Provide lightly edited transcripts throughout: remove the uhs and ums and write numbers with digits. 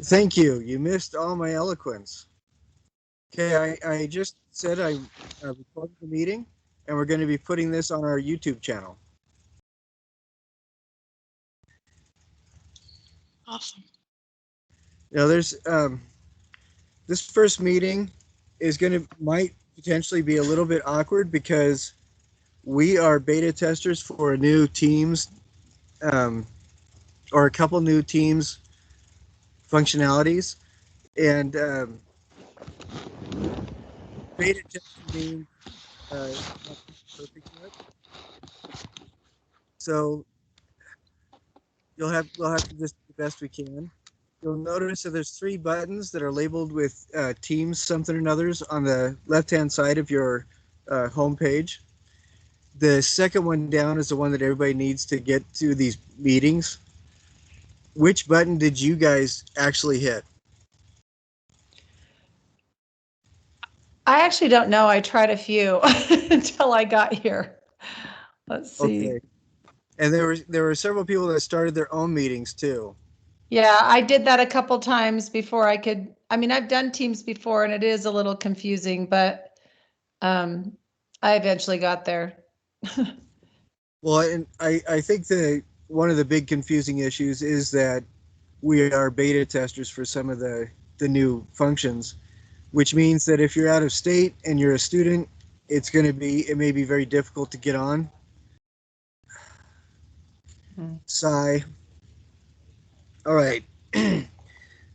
Thank you. You missed all my eloquence. Okay, I just said I recorded the meeting, and we're going to be putting this on our YouTube channel. Awesome. Now, there's this first meeting is might potentially be a little bit awkward because we are beta testers for a new Teams or a couple new Teams functionalities, and beta testing means not perfect yet. So we'll have to just do the best we can. You'll notice that there's 3 buttons that are labeled with Teams something or others on the left-hand side of your home page. The second one down is the one that everybody needs to get to these meetings. Which button did you guys actually hit? I actually don't know. I tried a few until I got here. Let's see. Okay. And there were several people that started their own meetings too. Yeah, I did that a couple times before I could. I mean, I've done Teams before and it is a little confusing, but I eventually got there. Well, and I think that one of the big confusing issues is that we are beta testers for some of the new functions, which means that if you're out of state and you're a student, it may be very difficult to get on. Sigh. All right.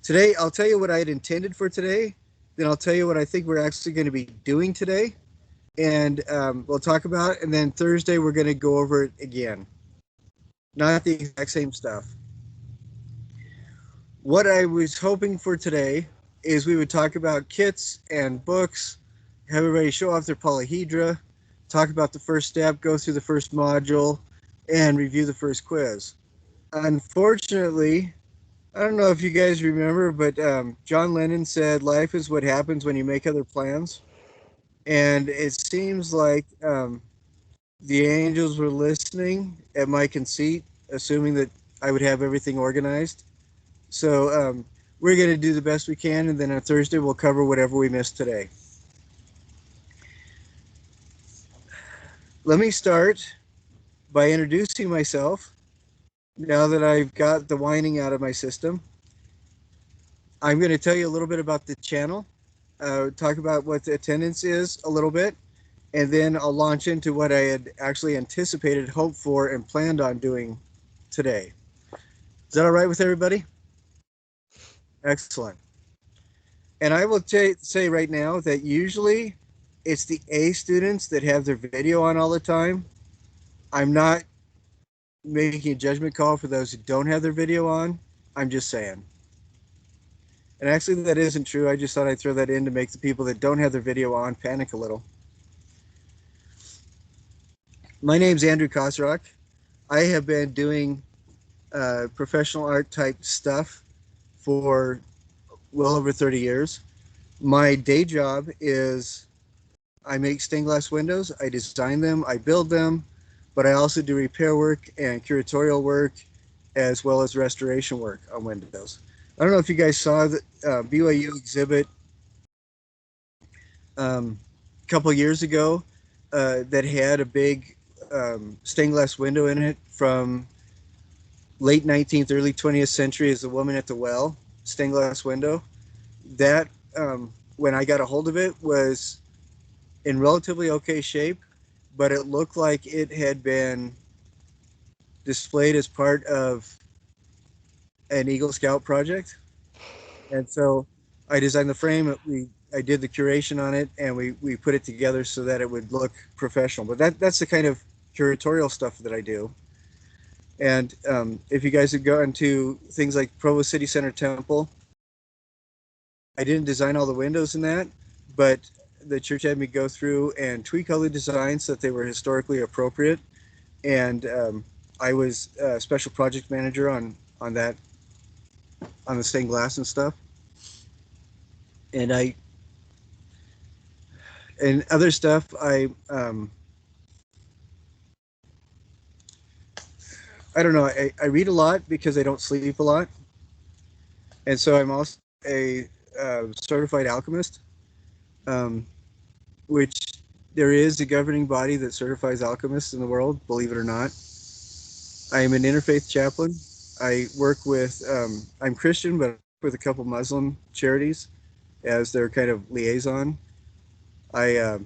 Today, I'll tell you what I had intended for today. Then I'll tell you what I think we're actually going to be doing today. And we'll talk about it. And then Thursday, we're going to go over it again. Not the exact same stuff. What I was hoping for today is we would talk about kits and books, have everybody show off their polyhedra, talk about the first step, go through the first module, and review the first quiz. Unfortunately, I don't know if you guys remember, but John Lennon said, "Life is what happens when you make other plans." And it seems like the angels were listening at my conceit, assuming that I would have everything organized. So we're going to do the best we can, and then on Thursday we'll cover whatever we missed today. Let me start by introducing myself. Now that I've got the whining out of my system, I'm going to tell you a little bit about the channel, talk about what the attendance is a little bit, and then I'll launch into what I had actually anticipated, hoped for, and planned on doing today. Is that all right with everybody? Excellent. And I will say right now that usually it's the A students that have their video on all the time. I'm not making a judgment call for those who don't have their video on. I'm just saying. And actually that isn't true. I just thought I'd throw that in to make the people that don't have their video on panic a little. My name's Andrew Kosrock. I have been doing professional art type stuff for well over 30 years. My day job is I make stained glass windows. I design them, I build them, but I also do repair work and curatorial work as well as restoration work on windows. I don't know if you guys saw the BYU exhibit a couple years ago that had a big stained glass window in it from late 19th, early 20th century as the woman at the well, stained glass window. That, when I got a hold of it, was in relatively okay shape, but it looked like it had been displayed as part of an Eagle Scout project. And so I designed the frame, I did the curation on it, and we put it together so that it would look professional. But that's the kind of curatorial stuff that I do. And if you guys have gone to things like Provo City Center Temple, I didn't design all the windows in that, but the church had me go through and tweak all the designs so that they were historically appropriate. And I was a special project manager on that, on the stained glass and stuff. And other stuff, I don't know, I read a lot because I don't sleep a lot. And so I'm also a certified alchemist, um, which there is a governing body that certifies alchemists in the world, believe it or not. I am an interfaith chaplain. I work with, I'm Christian, but I work with a couple Muslim charities as their kind of liaison. I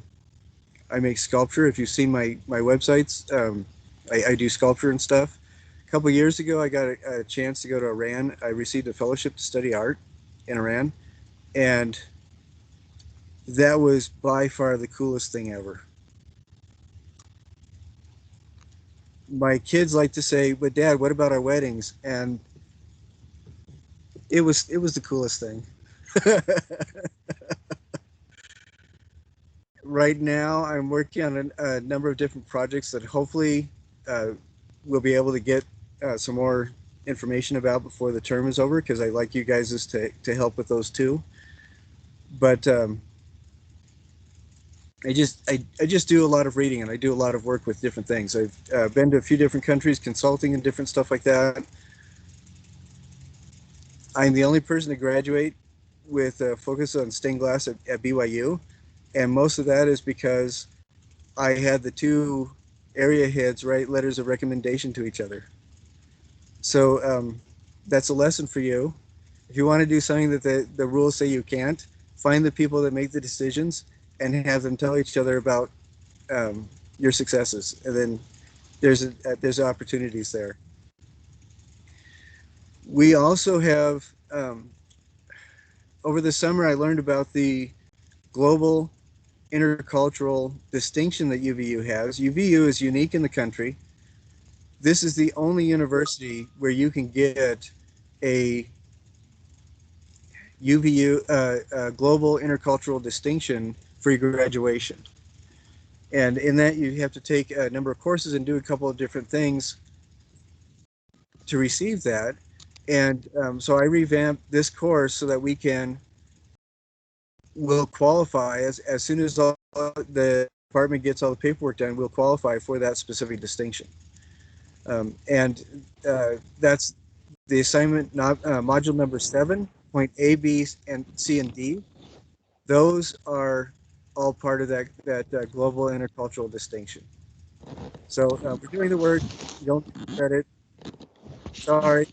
I make sculpture. If you've seen my websites, I do sculpture and stuff. A couple years ago, I got a chance to go to Iran. I received a fellowship to study art in Iran, and that was by far the coolest thing ever. My kids like to say, "But Dad, what about our weddings?" And it was the coolest thing. Right now, I'm working on a number of different projects that hopefully uh, we'll be able to get some more information about before the term is over, because I like you guys to help with those too. But I just do a lot of reading and I do a lot of work with different things. I've been to a few different countries consulting and different stuff like that. I'm the only person to graduate with a focus on stained glass at BYU, and most of that is because I had the two area heads write letters of recommendation to each other. So that's a lesson for you. If you want to do something that the rules say you can't, find the people that make the decisions and have them tell each other about your successes, and then there's opportunities there. We also have over the summer I learned about the global intercultural distinction that UVU has. UVU is unique in the country. This is the only university where you can get a UVU global intercultural distinction for your graduation. And in that, you have to take a number of courses and do a couple of different things to receive that. And so I revamped this course so that we will qualify as soon as the department gets all the paperwork done, we'll qualify for that specific distinction. And that's the assignment, not, module number 7, point A, B, and C, and D. Those are all part of that global intercultural distinction. So we're doing the work. You don't get the credit. Sorry.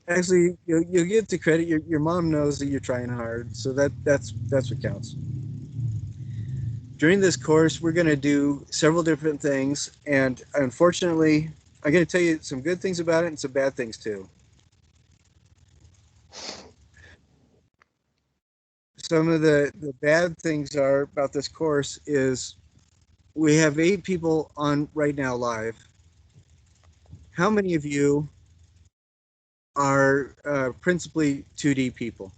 Actually, you'll get the credit. Your mom knows that you're trying hard, so that's what counts. During this course, we're going to do several different things, and unfortunately, I'm going to tell you some good things about it and some bad things too. Some of the bad things are about this course is we have 8 people on right now live. How many of you are principally 2D people?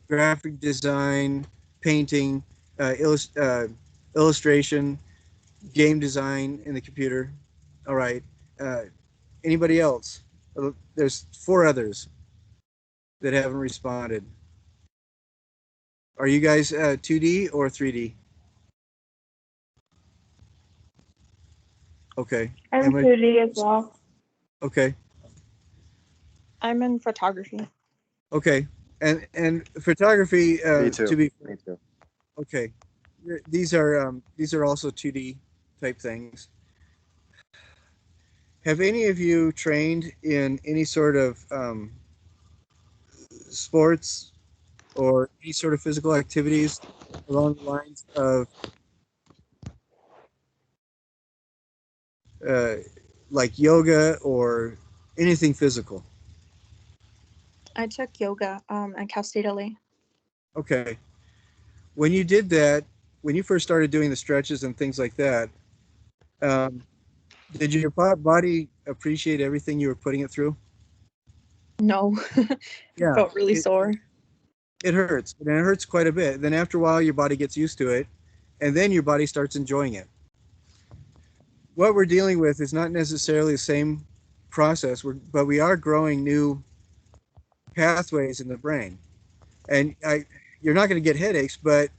Graphic design, painting, illustration, game design in the computer. All right. Uh, Anybody else? There's 4 others that haven't responded. Are you guys 2D or 3D? Okay. I'm 2D as well. Okay. I'm in photography. Okay. And photography. Me too. To be Me too. okay. These are also 2D type things. Have any of you trained in any sort of sports or any sort of physical activities along the lines of uh, like yoga or anything physical? I took yoga at Cal State LA. Okay. When you did that, when you first started doing the stretches and things like that, um, did your body appreciate everything you were putting it through? No, Yeah, felt really sore. it hurts, and it hurts quite a bit. Then after a while, your body gets used to it, and then your body starts enjoying it. What we're dealing with is not necessarily the same process, but we are growing new pathways in the brain. And you're not going to get headaches, but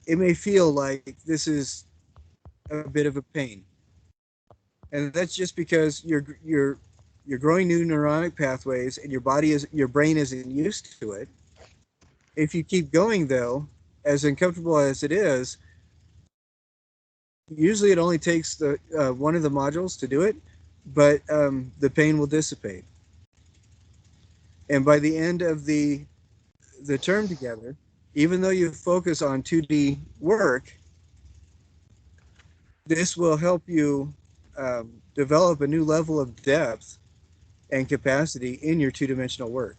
it may feel like this is a bit of a pain. And that's just because you're growing new neuronic pathways, and your brain isn't used to it. If you keep going though, as uncomfortable as it is, usually it only takes the one of the modules to do it, but the pain will dissipate. And by the end of the term together, even though you focus on 2D work, this will help you develop a new level of depth and capacity in your two-dimensional work.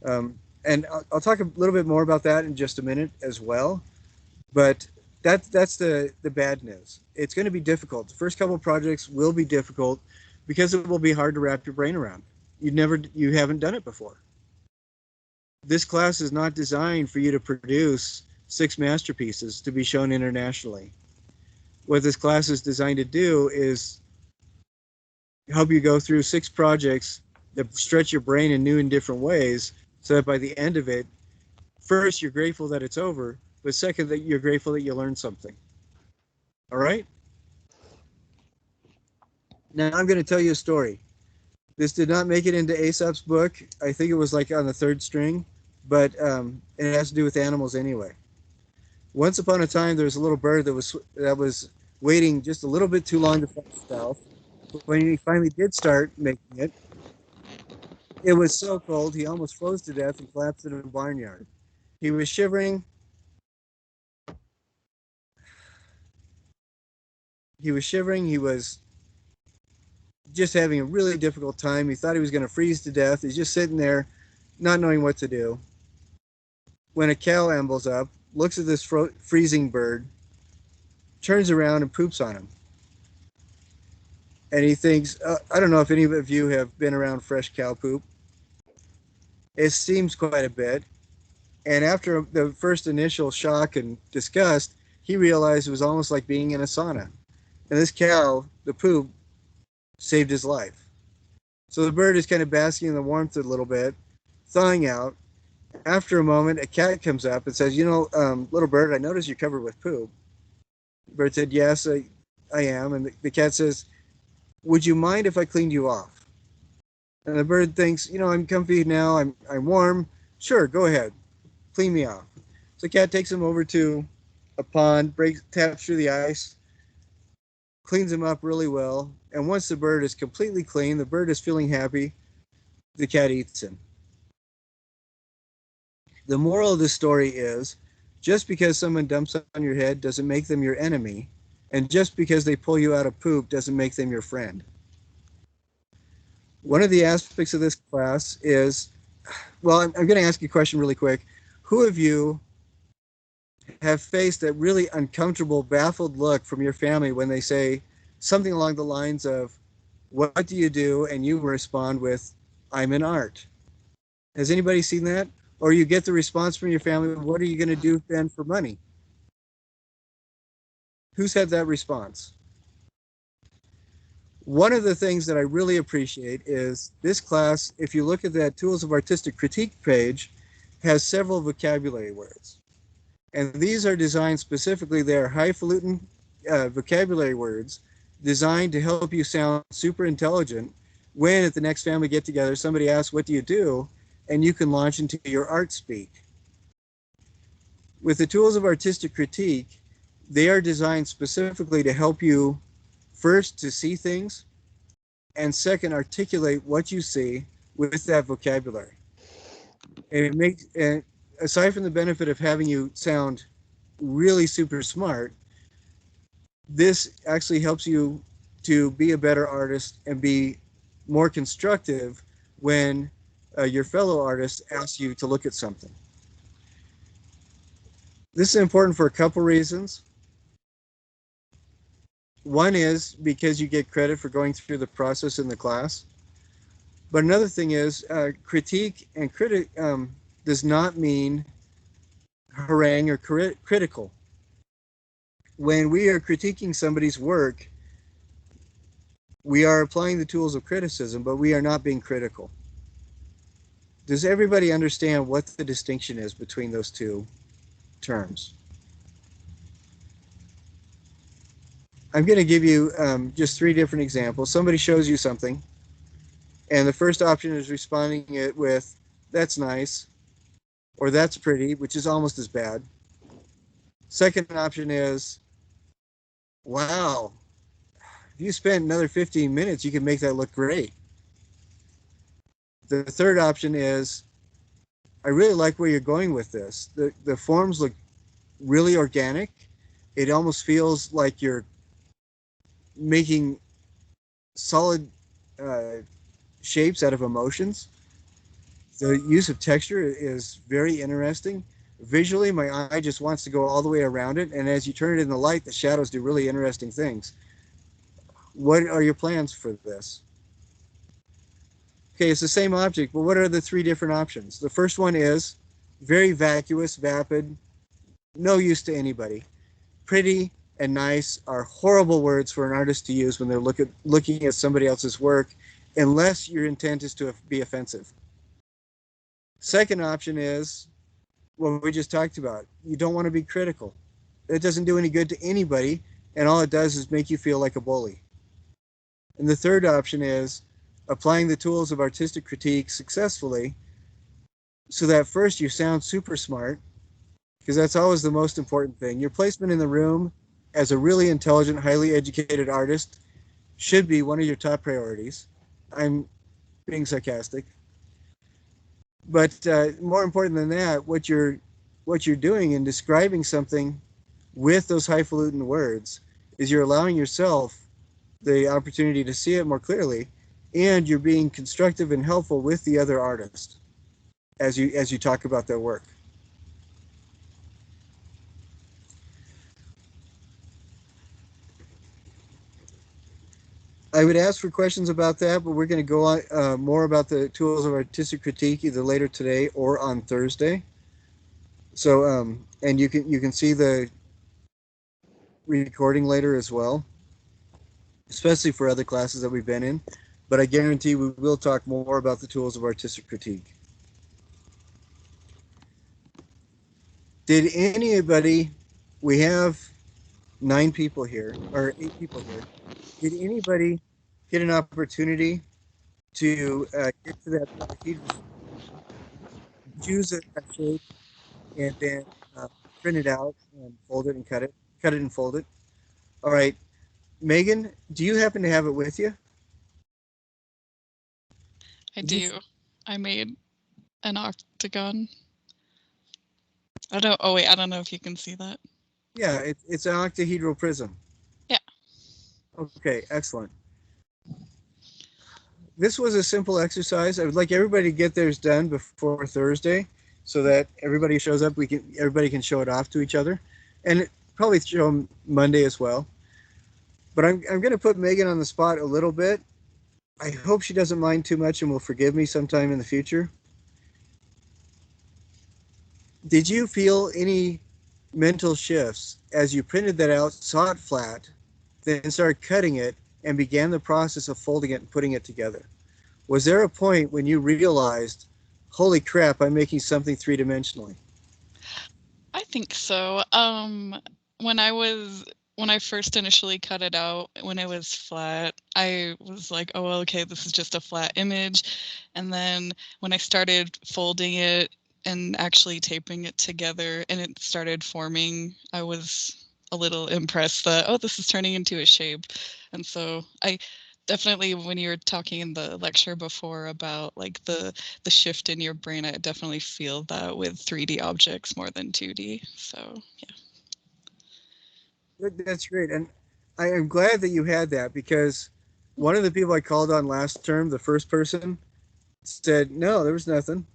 And I'll talk a little bit more about that in just a minute as well. But that's the bad news. It's going to be difficult. The first couple of projects will be difficult because it will be hard to wrap your brain around. You haven't done it before. This class is not designed for you to produce 6 masterpieces to be shown internationally. What this class is designed to do is help you go through 6 projects that stretch your brain in new and different ways, so that by the end of it, first, you're grateful that it's over, but second, that you're grateful that you learned something. All right? Now I'm going to tell you a story. This did not make it into Aesop's book. I think it was like on the 3rd string, but it has to do with animals anyway. Once upon a time, there was a little bird that was waiting just a little bit too long to fly south. But when he finally did start making it, it was so cold he almost froze to death and collapsed in a barnyard. He was shivering. He was shivering. He was just having a really difficult time. He thought he was going to freeze to death. He's just sitting there, not knowing what to do. When a cow ambles up, looks at this freezing bird, turns around and poops on him. And he thinks, I don't know if any of you have been around fresh cow poop. It seems quite a bit. And after the first initial shock and disgust, he realized it was almost like being in a sauna. And this cow, the poop, saved his life. So the bird is kind of basking in the warmth a little bit, thawing out. After a moment, a cat comes up and says, little bird, I noticed you're covered with poop. The bird said, yes, I am. And the cat says, would you mind if I cleaned you off? And the bird thinks, I'm comfy now, I'm warm. Sure, go ahead, clean me off. So the cat takes him over to a pond, taps through the ice, cleans him up really well. And once the bird is completely clean, the bird is feeling happy, the cat eats him. The moral of this story is, just because someone dumps on your head doesn't make them your enemy, and just because they pull you out of poop doesn't make them your friend. One of the aspects of this class is, well, I'm going to ask you a question really quick. Who of you have faced that really uncomfortable, baffled look from your family when they say something along the lines of, what do you do? And you respond with, I'm in art. Has anybody seen that? Or you get the response from your family, what are you going to do then for money? Who's had that response? One of the things that I really appreciate is this class, if you look at that Tools of Artistic Critique page, has several vocabulary words. And these are designed specifically, they are highfalutin vocabulary words designed to help you sound super intelligent when at the next family get-together somebody asks, what do you do? And you can launch into your art speak. With the Tools of Artistic Critique, they are designed specifically to help you, first, to see things, and second, articulate what you see with that vocabulary. And aside from the benefit of having you sound really super smart, this actually helps you to be a better artist and be more constructive when your fellow artists ask you to look at something. This is important for a couple reasons. One is because you get credit for going through the process in the class. But another thing is critique and does not mean harangue or critical. When we are critiquing somebody's work, we are applying the tools of criticism, but we are not being critical. Does everybody understand what the distinction is between those two terms? I'm going to give you just 3 different examples. Somebody shows you something, and the first option is responding it with, "That's nice," or "That's pretty," which is almost as bad. Second option is, "Wow, if you spent another 15 minutes, you can make that look great." The third option is, "I really like where you're going with this. The forms look really organic. It almost feels like you're making solid uh, shapes out of emotions. The use of texture is very interesting. Visually, my eye just wants to go all the way around it, and as you turn it in the light, the shadows do really interesting things. What are your plans for this?" Okay, it's the same object, but what are the 3 different options? The first one is very vacuous, vapid, no use to anybody. Pretty and nice are horrible words for an artist to use when they're looking at somebody else's work, unless your intent is to be offensive. Second option is what we just talked about. You don't want to be critical. It doesn't do any good to anybody, and all it does is make you feel like a bully. And the third option is applying the tools of artistic critique successfully, so that first you sound super smart, because that's always the most important thing. Your placement in the room as a really intelligent, highly educated artist should be one of your top priorities. I'm being sarcastic. But more important than that, what you're doing in describing something with those highfalutin words is you're allowing yourself the opportunity to see it more clearly, and you're being constructive and helpful with the other artist as you talk about their work. I would ask for questions about that, but we're going to go on more about the tools of artistic critique either later today or on Thursday. So, and you can see the recording later as well, especially for other classes that we've been in. But I guarantee we will talk more about the tools of artistic critique. Did anybody? We have 9 people here, or 8 people here. Did anybody get an opportunity to get to that polyhedron, choose a shape, and then uh, print it out and fold it and cut it and fold it? All right, Megan, do you happen to have it with you? I Did you? do. I made an octagon. I don't. Oh wait, I don't know if you can see that. Yeah, it's an octahedral prism. Yeah. Okay, excellent. This was a simple exercise. I would like everybody to get theirs done before Thursday, so that everybody shows up. Everybody can show it off to each other, and probably show them Monday as well. But I'm going to put Megan on the spot a little bit. I hope she doesn't mind too much and will forgive me sometime in the future. Did you feel any mental shifts as you printed that out, saw it flat, then started cutting it, and began the process of folding it and putting it together? Was there a point when you realized, holy crap, I'm making something 3-dimensionally? I think so. When I was when I first initially cut it out, when it was flat, I was like, oh, okay, this is just a flat image. And then when I started folding it and actually taping it together and it started forming, I was a little impressed that, oh, this is turning into a shape. And so I definitely, when you were talking in the lecture before about like the shift in your brain, I definitely feel that with 3D objects more than 2D. So yeah. That's great. And I am glad that you had that, because one of the people I called on last term, the first person, said, no, there was nothing.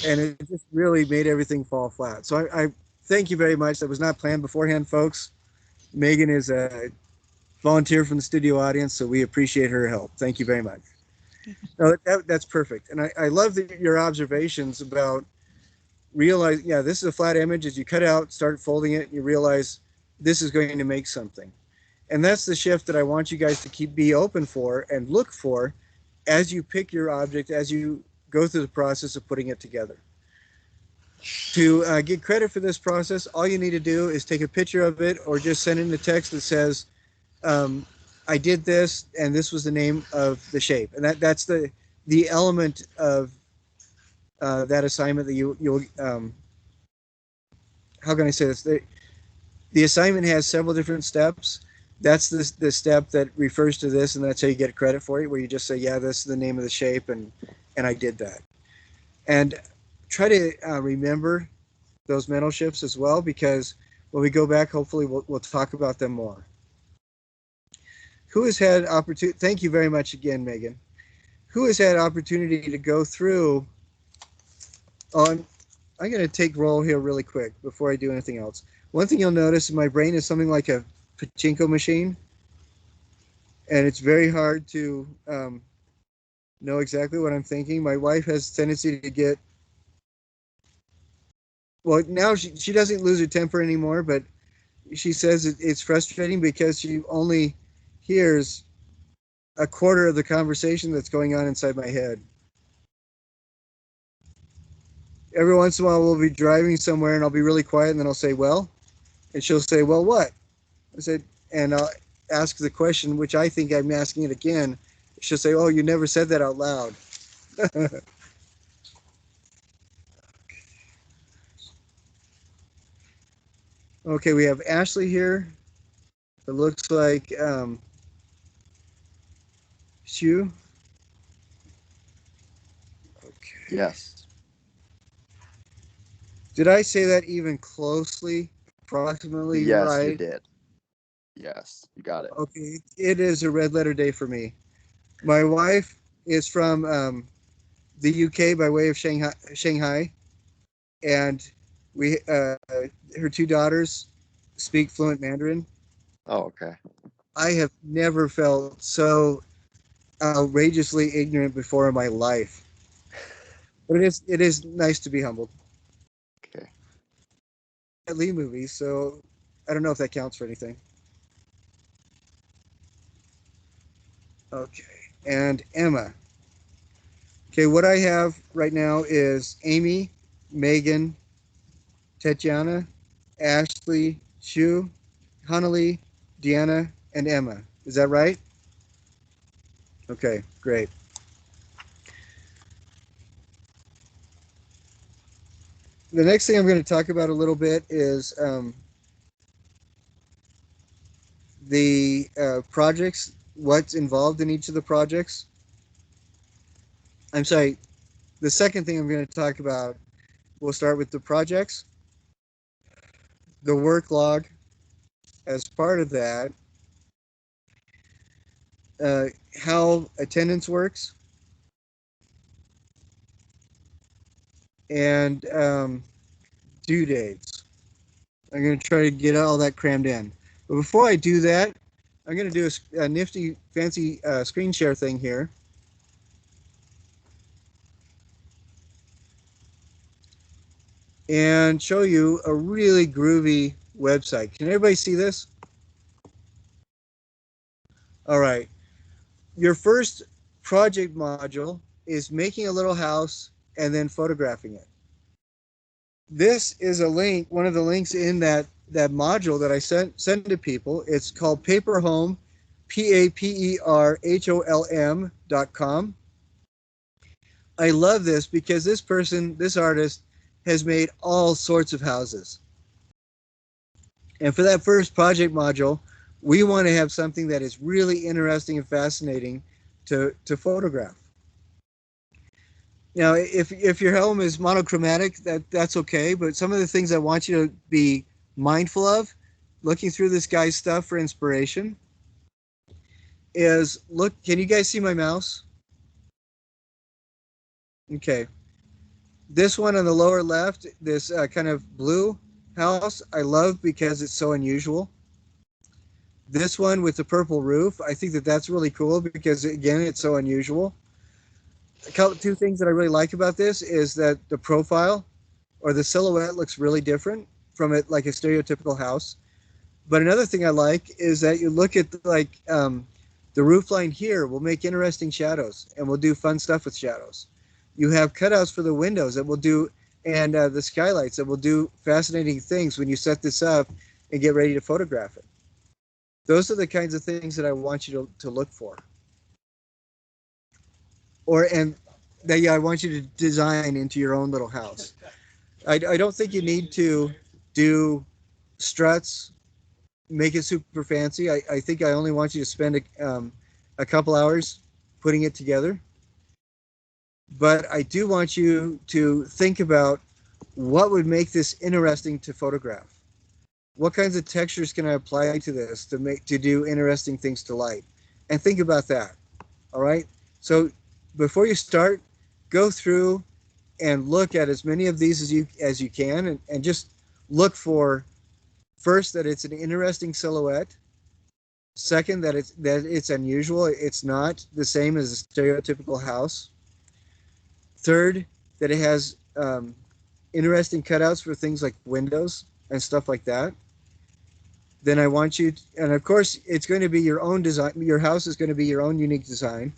And it just really made everything fall flat. So I thank you very much. That was not planned beforehand, folks. Megan is a volunteer from the studio audience, so we appreciate her help. Thank you very much. No, that's perfect. And I love your observations about realize, yeah, this is a flat image. As you cut out, start folding it, you realize this is going to make something. And that's the shift that I want you guys to be open for and look for as you pick your object, as you go through the process of putting it together. To get credit for this process, all you need to do is take a picture of it or just send in a text that says, um, I did this, and this was the name of the shape, and that's the element of that assignment that you'll how can I say this? The assignment has several different steps. That's the step that refers to this, and that's how you get credit for it, where you just say, yeah, this is the name of the shape, and I did that. And try to remember those mental shifts as well, because when we go back, hopefully we'll talk about them more. Who has had opportunity? Thank you very much again, Megan. Who has had opportunity to go through on? I'm going to take roll here really quick before I do anything else. One thing you'll notice in my brain is something like a pachinko machine, and it's very hard to know exactly what I'm thinking. My wife has a tendency to get, well, now she doesn't lose her temper anymore, but she says it's frustrating because she only hears a quarter of the conversation that's going on inside my head. Every once in a while, we'll be driving somewhere and I'll be really quiet, and then I'll say, well, and she'll say, well, what? I said, and I'll ask the question, which I think I'm asking it again. She'll say, oh, you never said that out loud. Okay, we have Ashley here. It looks like Shu. Okay. Yes. Did I say that even closely, approximately Yes, you right? did. Yes, you got it. Okay, it is a red letter day for me. My wife is from the UK by way of Shanghai, and we her two daughters speak fluent Mandarin. Oh, okay. I have never felt so outrageously ignorant before in my life. But it is nice to be humbled. Okay. Lee movies, so I don't know if that counts for anything. Okay, and Emma. Okay, what I have right now is Amy, Megan, Tatiana, Ashley, Shu, Hanali, Deanna, and Emma. Is that right? Okay, great. The next thing I'm going to talk about a little bit is the projects, what's involved in each of the projects. I'm sorry, the second thing I'm going to talk about, we'll start with the projects, the work log as part of that, how attendance works, and due dates. I'm going to try to get all that crammed in. But before I do that, I'm going to do a nifty, fancy screen share thing here. And show you a really groovy website. Can everybody see this? All right. Your first project module is making a little house and then photographing it. This is a link, one of the links in that module that I send to people. It's called Paperholm, PAPERHOLM.com. I love this because this artist, has made all sorts of houses. And for that first project module, we want to have something that is really interesting and fascinating to photograph. Now, if your home is monochromatic, that's okay. But some of the things I want you to be mindful of, looking through this guy's stuff for inspiration, is look. Can you guys see my mouse? Okay. This one on the lower left, this kind of blue house, I love because it's so unusual. This one with the purple roof, I think that's really cool because, again, it's so unusual. Two things that I really like about this is that the profile or the silhouette looks really different from it, like a stereotypical house. But another thing I like is that you look at the roof line here will make interesting shadows, and we'll do fun stuff with shadows. You have cutouts for the windows that will do, and the skylights that will do fascinating things when you set this up and get ready to photograph it. Those are the kinds of things that I want you to look for. And that, yeah, I want you to design into your own little house. I don't think you need to do struts, make it super fancy. I think I only want you to spend a couple hours putting it together. But I do want you to think about what would make this interesting to photograph. What kinds of textures can I apply to this to do interesting things to light? And think about that. All right. So before you start, go through and look at as many of these as you can, and just look for, first, that it's an interesting silhouette. Second, that it's unusual. It's not the same as a stereotypical house. Third, that it has interesting cutouts for things like windows and stuff like that. Then I want you and of course it's going to be your own design. Your house is going to be your own unique design.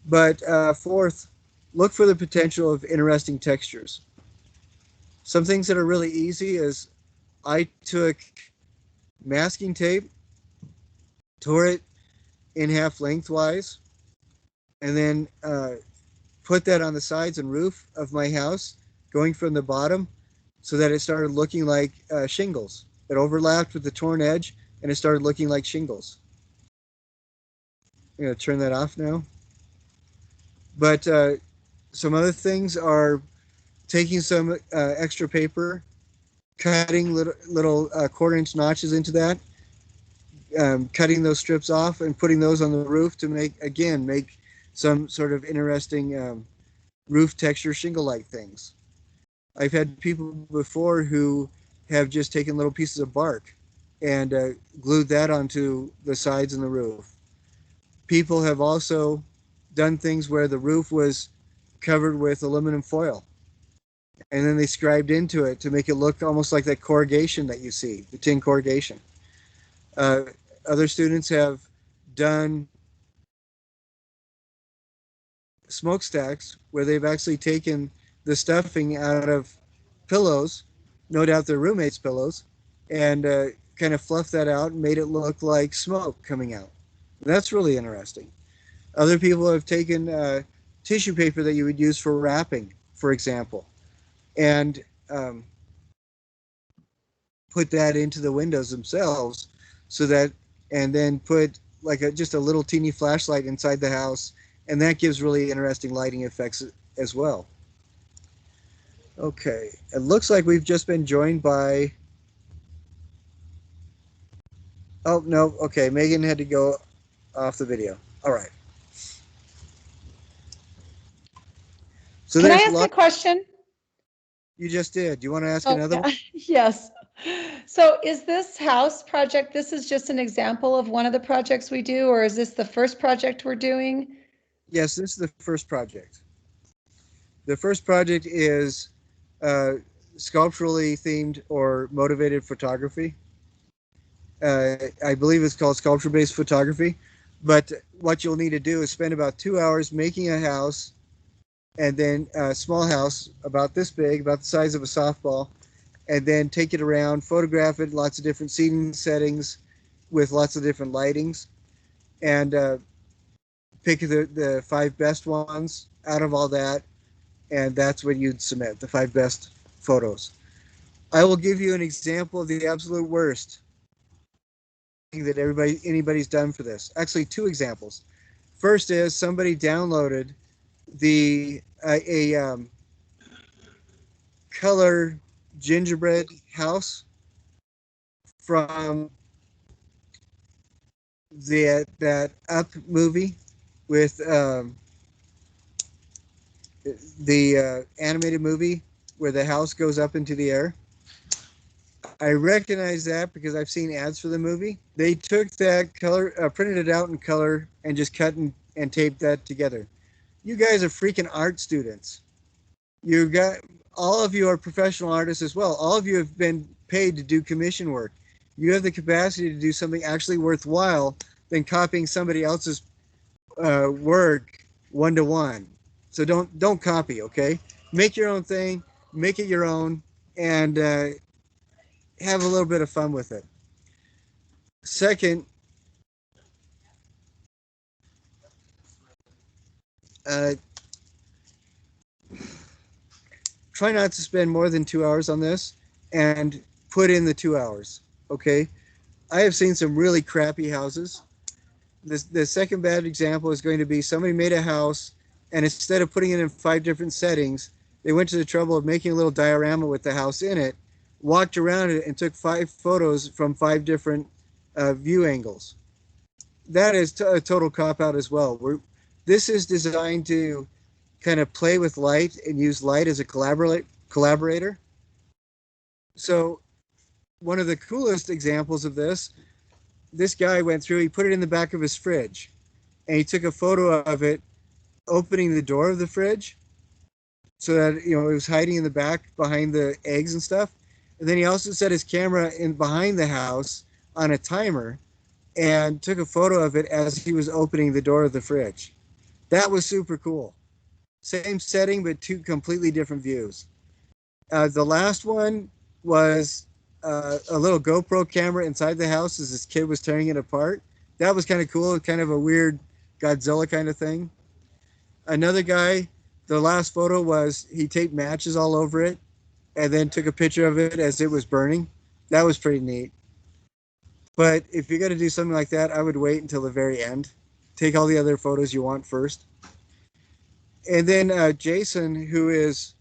But fourth, look for the potential of interesting textures. Some things that are really easy is I took masking tape, tore it in half lengthwise, and then put that on the sides and roof of my house, going from the bottom, so that it started looking like shingles. It overlapped with the torn edge, and it started looking like shingles. I'm going to turn that off now. But some other things are taking some extra paper, cutting little quarter-inch notches into that, cutting those strips off and putting those on the roof to make some sort of interesting roof texture shingle-like things. I've had people before who have just taken little pieces of bark and glued that onto the sides and the roof. People have also done things where the roof was covered with aluminum foil, and then they scribed into it to make it look almost like that corrugation that you see, the tin corrugation. Uh, Other students have done smokestacks where they've actually taken the stuffing out of pillows, no doubt their roommates' pillows, and kind of fluffed that out and made it look like smoke coming out. That's really interesting. Other people have taken tissue paper that you would use for wrapping, for example, and put that into the windows themselves, so that, and then put like just a little teeny flashlight inside the house, and that gives really interesting lighting effects as well. Okay, it looks like we've just been joined by, oh no, okay, Megan had to go off the video. All right. So Can I there's a ask a lot. question? You just did. Do you want to ask Oh, another one? yes. So is this house project, this is just an example of one of the projects we do, or is this the first project we're doing? Yes, this is the first project. The first project is sculpturally themed or motivated photography. I believe it's called sculpture-based photography. But what you'll need to do is spend about 2 hours making a house, and then a small house about this big, about the size of a softball, and then take it around, photograph it, lots of different seating settings with lots of different lightings, and pick the 5 best ones out of all that, and that's what you'd submit, the 5 best photos. I will give you an example of the absolute worst thing that anybody's done for this. Actually, 2 examples. First is somebody downloaded a color gingerbread house from that Up movie with the animated movie where the house goes up into the air. I recognize that because I've seen ads for the movie. They took that color, printed it out in color, and just cut and taped that together. You guys are freaking art students. You got All of you are professional artists as well. All of you have been paid to do commission work. You have the capacity to do something actually worthwhile than copying somebody else's work one-to-one. So don't copy, okay? Make your own thing, make it your own, and have a little bit of fun with it. Second, Uh, try not to spend more than 2 hours on this, and put in the 2 hours. Okay. I have seen some really crappy houses. The second bad example is going to be somebody made a house, and instead of putting it in 5 different settings, they went to the trouble of making a little diorama with the house in it, walked around it, and took 5 photos from 5 different view angles. That is a total cop out as well. This is designed to kind of play with light and use light as a collaborator. So one of the coolest examples of this guy went through, he put it in the back of his fridge, and he took a photo of it opening the door of the fridge so that it was hiding in the back behind the eggs and stuff. And then he also set his camera in behind the house on a timer and took a photo of it as he was opening the door of the fridge. That was super cool. Same setting, but 2 completely different views. The last one was a little GoPro camera inside the house as this kid was tearing it apart. That was kind of cool, kind of a weird Godzilla kind of thing. Another guy, the last photo was he taped matches all over it and then took a picture of it as it was burning. That was pretty neat. But if you're going to do something like that, I would wait until the very end. Take all the other photos you want first. And then Jason, who is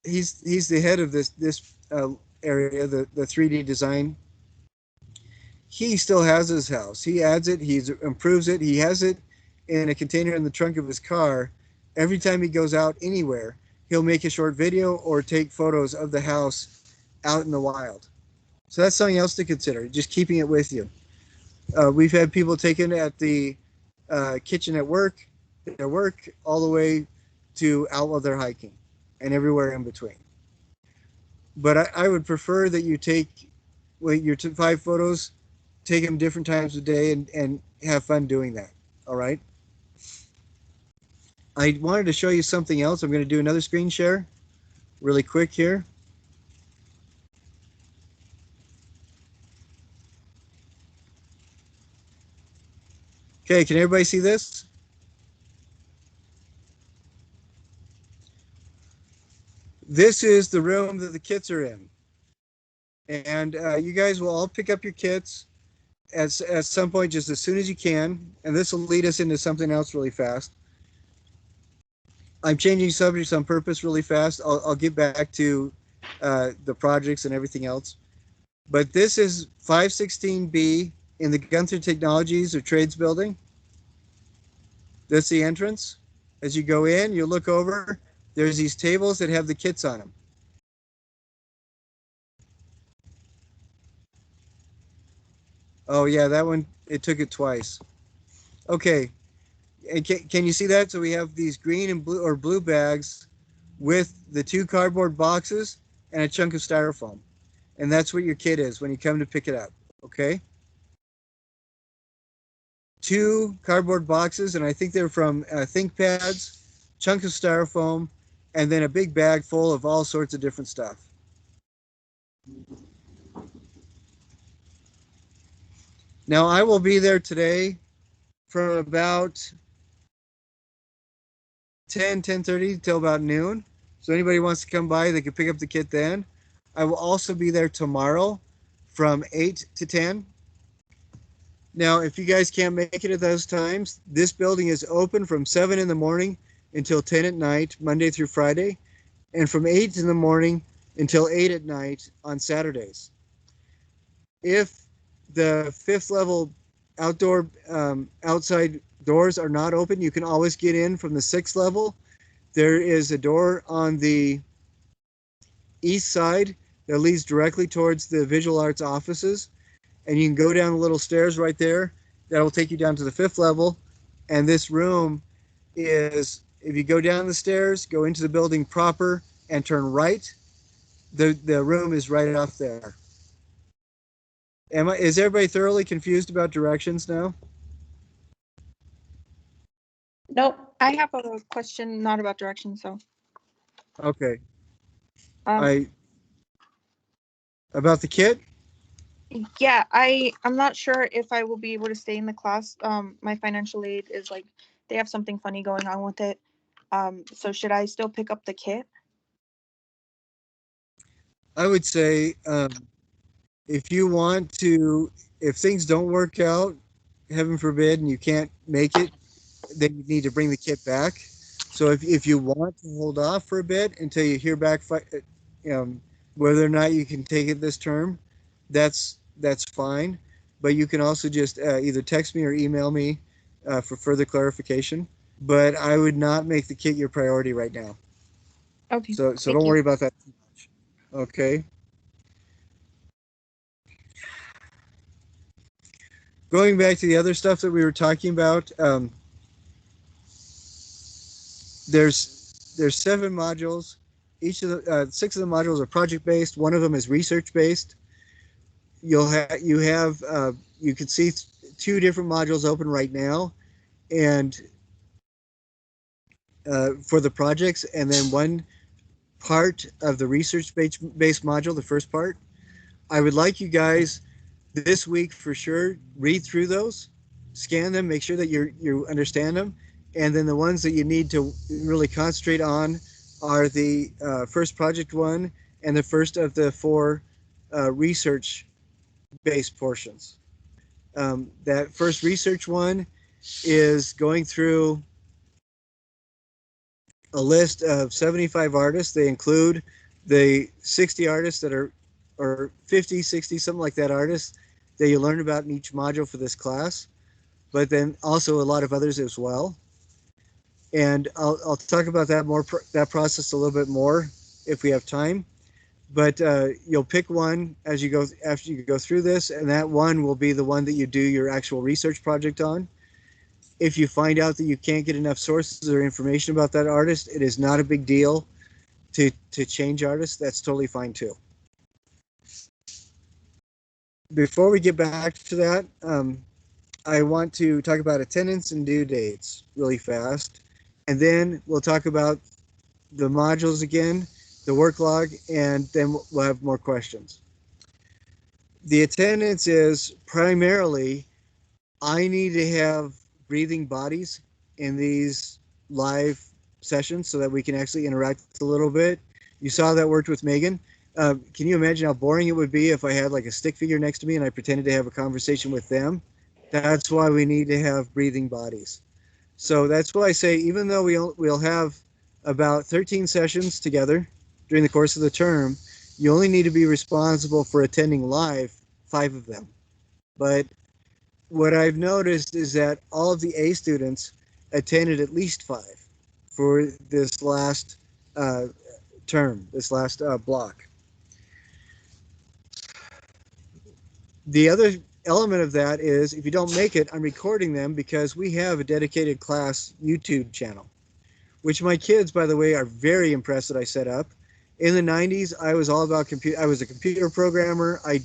he's the head of this area, the 3D design. He still has his house. He adds it. He improves it. He has it in a container in the trunk of his car. Every time he goes out anywhere, he'll make a short video or take photos of the house out in the wild. So that's something else to consider. Just keeping it with you. We've had people taken at the kitchen at work, their work, all the way to out while they're hiking, and everywhere in between. But I would prefer that you take your 5 photos, take them different times of day, and have fun doing that. All right. I wanted to show you something else. I'm going to do another screen share really quick here. Okay, can everybody see this? This is the room that the kits are in. And you guys will all pick up your kits at some point, just as soon as you can. And this will lead us into something else really fast. I'm changing subjects on purpose really fast. I'll get back to the projects and everything else. But this is 516B in the Gunther Technologies or Trades building. That's the entrance. As you go in, you look over, there's these tables that have the kits on them. Oh yeah, that one, it took it twice. Okay, and can you see that? So we have these green and blue bags with the 2 cardboard boxes and a chunk of styrofoam. And that's what your kit is when you come to pick it up, okay? 2 cardboard boxes, and I think they're from ThinkPads, chunk of styrofoam, and then a big bag full of all sorts of different stuff. Now, I will be there today from about 10:30 till about noon. So anybody wants to come by, they can pick up the kit then. I will also be there tomorrow from 8 to 10. Now, if you guys can't make it at those times, this building is open from 7 in the morning until 10 at night, Monday through Friday, and from 8 in the morning until 8 at night on Saturdays. If the 5th level outdoor outside doors are not open, you can always get in from the 6th level. There is a door on the east side that leads directly towards the visual arts offices, and you can go down the little stairs right there. That will take you down to the 5th level. And this room is, if you go down the stairs, go into the building proper and turn right, the room is right off there. Is everybody thoroughly confused about directions now? Nope. I have a question, not about directions, so. Okay. Um, About the kit? yeah, I'm not sure if I will be able to stay in the class. My financial aid is like they have something funny going on with it. So should I still pick up the kit? I would say if you want to, if things don't work out, heaven forbid, and you can't make it, then you need to bring the kit back. So if you want to hold off for a bit until you hear back whether or not you can take it this term, that's fine. But you can also just either text me or email me for further clarification. But I would not make the kit your priority right now. Okay. So Thank don't you. worry about that too much. Okay. Going back to the other stuff that we were talking about, there's 7 modules. Each of the 6 of the modules are project based. One of them is research based. You can see 2 different modules open right now, and for the projects, and then one part of the research based module, the first part. I would like you guys this week for sure read through those, scan them, make sure that you understand them, and then the ones that you need to really concentrate on are the first project one and the first of the 4 research based portions. That first research one is going through a list of 75 artists. They include the 60 artists that are, or 50, 60, something like that, artists that you learn about in each module for this class, but then also a lot of others as well. And I'll talk about that that process a little bit more if we have time. But you'll pick one as you go after you go through this, and that one will be the one that you do your actual research project on. If you find out that you can't get enough sources or information about that artist, it is not a big deal to change artists. That's totally fine too. Before we get back to that, I want to talk about attendance and due dates really fast. And then we'll talk about the modules again, the work log, and then we'll have more questions. The attendance is primarily, I need to have breathing bodies in these live sessions so that we can actually interact a little bit. You saw that worked with Meghan. Can you imagine how boring it would be if I had like a stick figure next to me and I pretended to have a conversation with them? That's why we need to have breathing bodies. So that's why I say, even though we'll have about 13 sessions together during the course of the term, you only need to be responsible for attending live 5 of them. But what I've noticed is that all of the A students attended at least 5 for this last term, this last block. The other element of that is, if you don't make it, I'm recording them because we have a dedicated class YouTube channel, which my kids, by the way, are very impressed that I set up. In the 90s, I was all about computer. I was a computer programmer. I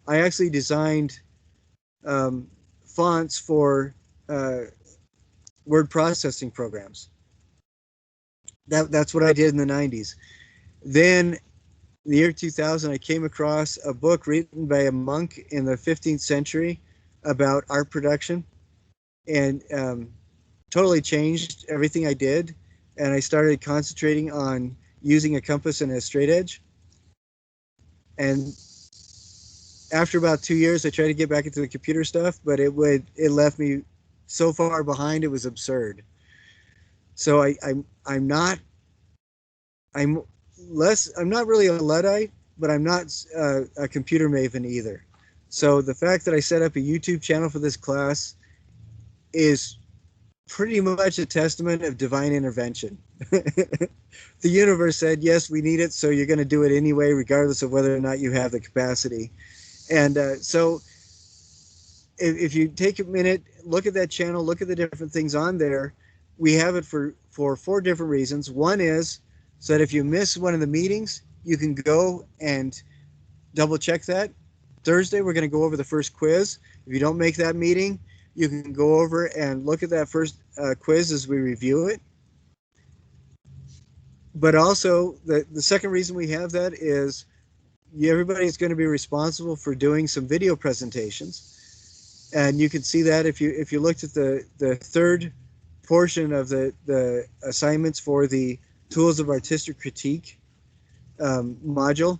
actually designed fonts for word processing programs. That's what I did in the 90s. Then in the year 2000, I came across a book written by a monk in the 15th century about art production, and totally changed everything I did. And I started concentrating on using a compass and a straight edge. And after about 2 years, I tried to get back into the computer stuff, but it left me so far behind, it was absurd. So I'm not really a Luddite, but I'm not a computer maven either. So the fact that I set up a YouTube channel for this class is pretty much a testament of divine intervention. The universe said, yes, we need it, so you're going to do it anyway, regardless of whether or not you have the capacity. And so if you take a minute, look at that channel, look at the different things on there. We have it for 4 different reasons. One is so that if you miss one of the meetings, you can go and double check that. Thursday, we're going to go over the first quiz. If you don't make that meeting, you can go over and look at that first quiz as we review it. But also, the second reason we have that is everybody's going to be responsible for doing some video presentations. And you can see that if you looked at the third portion of the assignments for the tools of artistic critique module,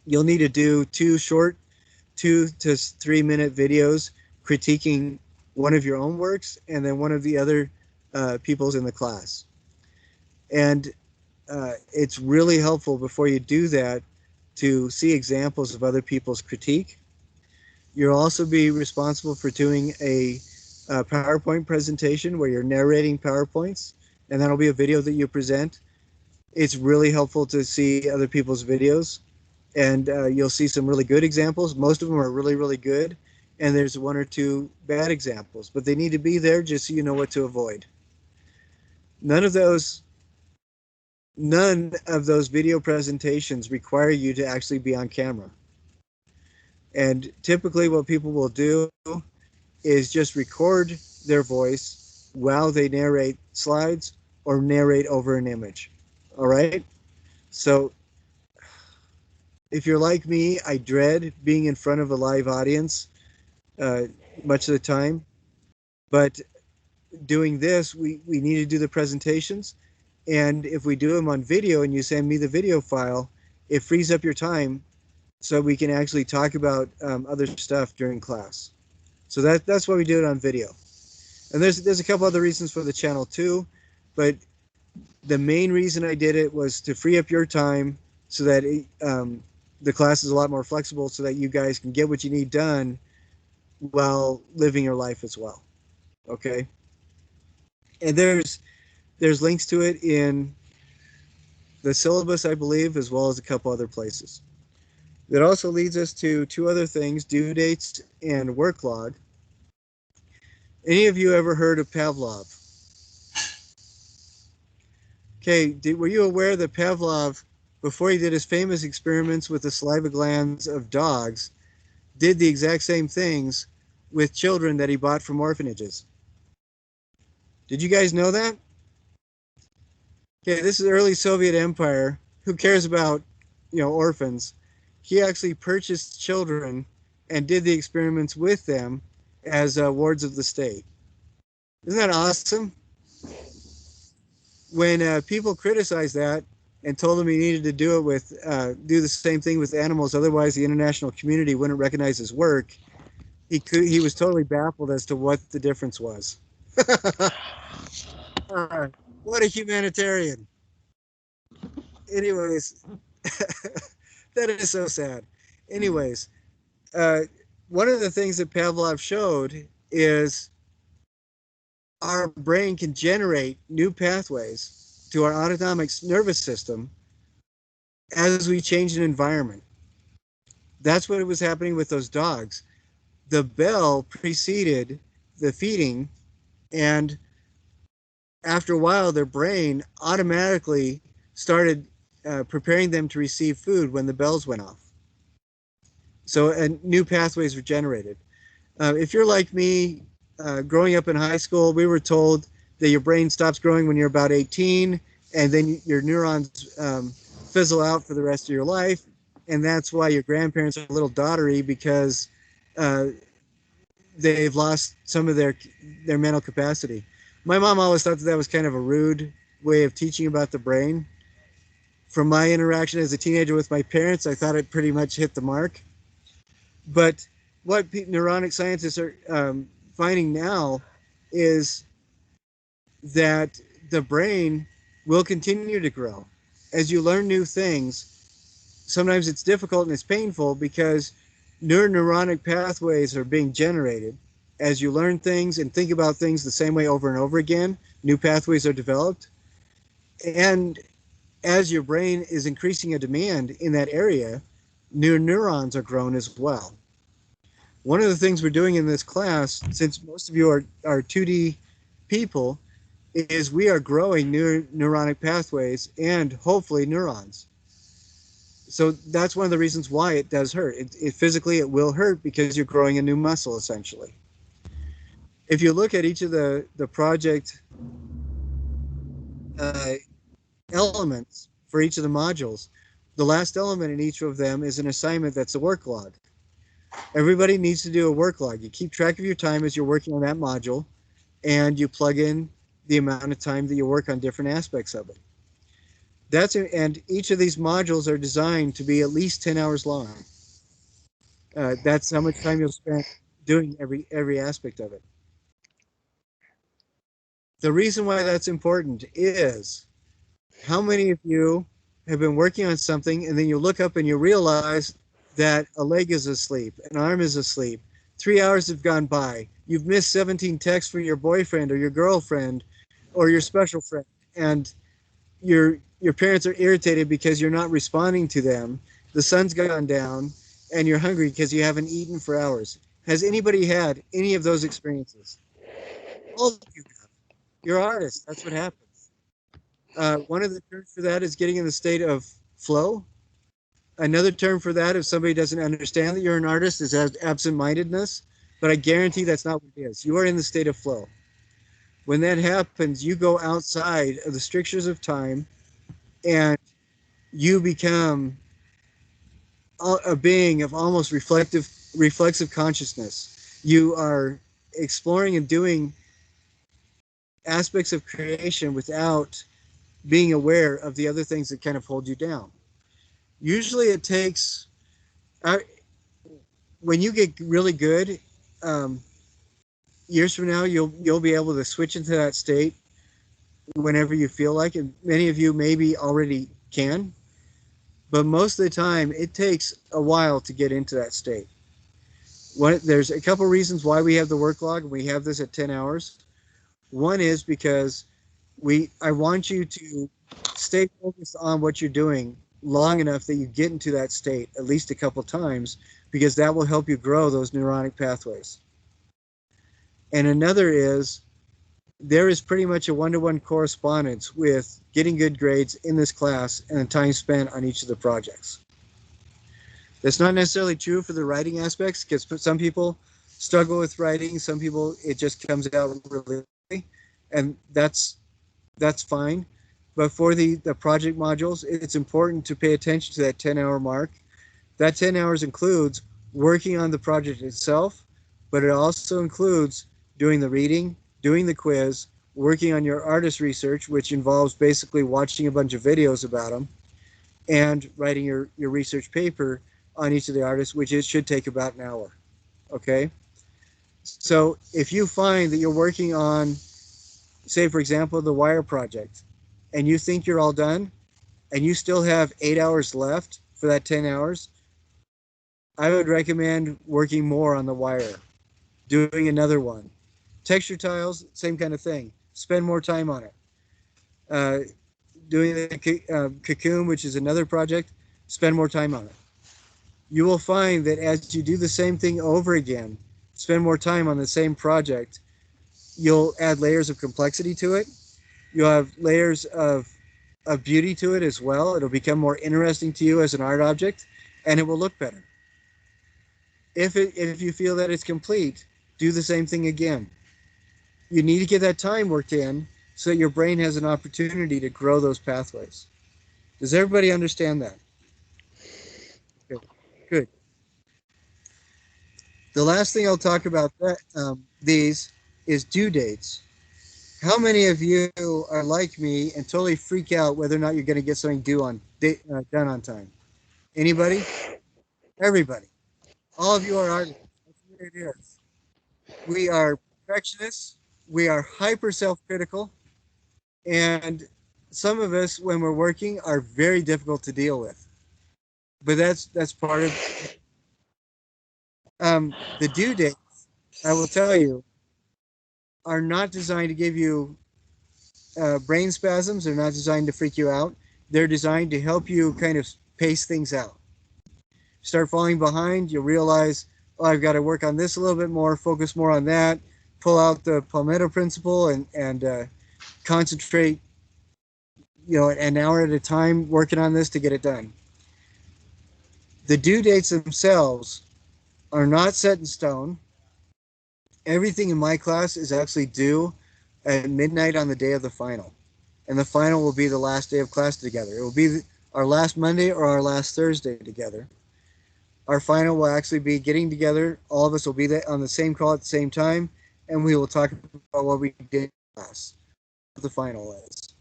you'll need to do 2 to 3 minute videos critiquing one of your own works and then one of the other people's in the class. And it's really helpful before you do that to see examples of other people's critique. You'll also be responsible for doing a PowerPoint presentation where you're narrating PowerPoints, and that'll be a video that you present. It's really helpful to see other people's videos, and you'll see some really good examples. Most of them are really, really good, and there's 1 or 2 bad examples, but they need to be there just so you know what to avoid. None of those video presentations require you to actually be on camera. And typically what people will do is just record their voice while they narrate slides or narrate over an image. All right? So if you're like me, I dread being in front of a live audience much of the time. But doing this, we need to do the presentations. And if we do them on video and you send me the video file, it frees up your time so we can actually talk about other stuff during class. So that's why we do it on video. And there's a couple other reasons for the channel too, but the main reason I did it was to free up your time so that the class is a lot more flexible so that you guys can get what you need done while living your life as well. Okay? And there's links to it in the syllabus, I believe, as well as a couple other places. That also leads us to 2 other things, due dates and work log. Any of you ever heard of Pavlov? Okay, were you aware that Pavlov, before he did his famous experiments with the saliva glands of dogs, did the exact same things with children that he bought from orphanages? Did you guys know that? Okay, this is early Soviet Empire. Who cares about, orphans? He actually purchased children and did the experiments with them as wards of the state. Isn't that awesome? When people criticized that and told him he needed to do the same thing with animals, otherwise the international community wouldn't recognize his work, he was totally baffled as to what the difference was. What a humanitarian. Anyways, that is so sad. Anyways, one of the things that Pavlov showed is our brain can generate new pathways to our autonomic nervous system as we change an environment. That's what was happening with those dogs. The bell preceded the feeding, and after a while, their brain automatically started preparing them to receive food when the bells went off. So new pathways were generated. If you're like me, growing up in high school, we were told that your brain stops growing when you're about 18, and then your neurons fizzle out for the rest of your life. And that's why your grandparents are a little dottery, because they've lost some of their mental capacity. My mom always thought that was kind of a rude way of teaching about the brain. From my interaction as a teenager with my parents, I thought it pretty much hit the mark. But what neuronic scientists are finding now is that the brain will continue to grow. As you learn new things, sometimes it's difficult and it's painful because neuronic pathways are being generated. As you learn things and think about things the same way over and over again, new pathways are developed. And as your brain is increasing a demand in that area, new neurons are grown as well. One of the things we're doing in this class, since most of you are 2D people, is we are growing new neuronic pathways and hopefully neurons. So that's one of the reasons why it does hurt. Physically, it will hurt because you're growing a new muscle, essentially. If you look at each of the project elements for each of the modules, the last element in each of them is an assignment that's a work log. Everybody needs to do a work log. You keep track of your time as you're working on that module. and you plug in the amount of time that you work on different aspects of it. And each of these modules are designed to be at least 10 hours long. That's how much time you'll spend doing every aspect of it. The reason why that's important is how many of you have been working on something and then you look up and you realize that a leg is asleep, an arm is asleep, 3 hours have gone by, you've missed 17 texts from your boyfriend or your girlfriend or your special friend, and your parents are irritated because you're not responding to them, the sun's gone down, and you're hungry because you haven't eaten for hours. Has anybody had any of those experiences? All of you have. You're artists. That's what happens. One of the terms for that is getting in the state of flow. Another term for that, if somebody doesn't understand that you're an artist, is absent-mindedness. But I guarantee that's not what it is. You are in the state of flow. When that happens, you go outside of the strictures of time and you become a being of almost reflexive consciousness. You are exploring and doing aspects of creation without being aware of the other things that kind of hold you down. Usually it takes, uh, when you get really good, um, years from now, you'll be able to switch into that state whenever you feel like it. Many of you maybe already can, but most of the time it takes a while to get into that state. There's a couple reasons why we have the work log and we have this at 10 hours. One is because I want you to stay focused on what you're doing long enough that you get into that state at least a couple times, because that will help you grow those neuronic pathways. And another is there is pretty much a one-to-one correspondence with getting good grades in this class and the time spent on each of the projects. That's not necessarily true for the writing aspects, because some people struggle with writing, some people it just comes out really, and that's fine. But for the project modules, it's important to pay attention to that 10-hour mark. That 10 hours includes working on the project itself, but it also includes doing the reading, doing the quiz, working on your artist research, which involves basically watching a bunch of videos about them, and writing your research paper on each of the artists, which it should take about an hour. Okay? So if you find that you're working on, say, for example, the Wire project, and you think you're all done, and you still have 8 hours left for that 10 hours, I would recommend working more on the Wire, doing another one. Texture tiles, same kind of thing. Spend more time on it. Doing the Cocoon, which is another project, spend more time on it. You will find that as you do the same thing over again, spend more time on the same project, you'll add layers of complexity to it. You'll have layers of beauty to it as well. It'll become more interesting to you as an art object, and it will look better. If you feel that it's complete, do the same thing again. You need to get that time worked in so that your brain has an opportunity to grow those pathways. Does everybody understand that? Okay, good. The last thing I'll talk about these is due dates. How many of you are like me and totally freak out whether or not you're going to get something done on time? Anybody? Everybody. All of you are artists. That's what it is. We are perfectionists. We are hyper self-critical. And some of us, when we're working, are very difficult to deal with. But that's part of the due dates, I will tell you, are not designed to give you brain spasms. They're not designed to freak you out. They're designed to help you kind of pace things out. Start falling behind, you'll realize, oh, I've got to work on this a little bit more, focus more on that, pull out the Palmetto principle and concentrate, an hour at a time working on this to get it done. The due dates themselves are not set in stone. Everything in my class is actually due at midnight on the day of the final. And the final will be the last day of class together. It will be our last Monday or our last Thursday together. Our final will actually be getting together. All of us will be there on the same call at the same time, and we will talk about what we did in class, what the final is.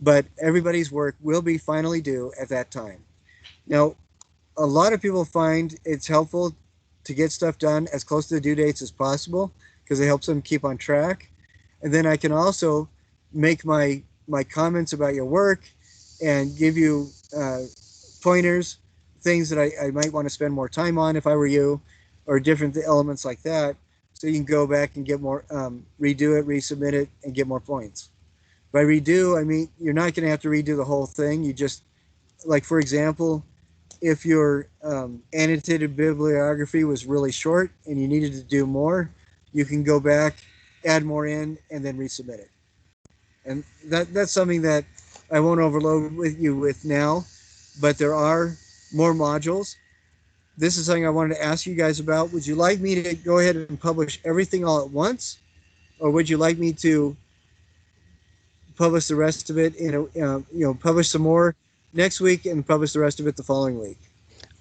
But everybody's work will be finally due at that time. Now, a lot of people find it's helpful to get stuff done as close to the due dates as possible because it helps them keep on track. And then I can also make my comments about your work and give you pointers, things that I might want to spend more time on if I were you, or different elements like that. So you can go back and get more, redo it, resubmit it, and get more points. By redo, I mean you're not going to have to redo the whole thing. You just, like for example, if your annotated bibliography was really short and you needed to do more, you can go back, add more in, and then resubmit it. And that's something that I won't overload with you with now, but there are more modules. This is something I wanted to ask you guys about. Would you like me to go ahead and publish everything all at once, or would you like me to publish the rest of it publish some more next week and publish the rest of it the following week?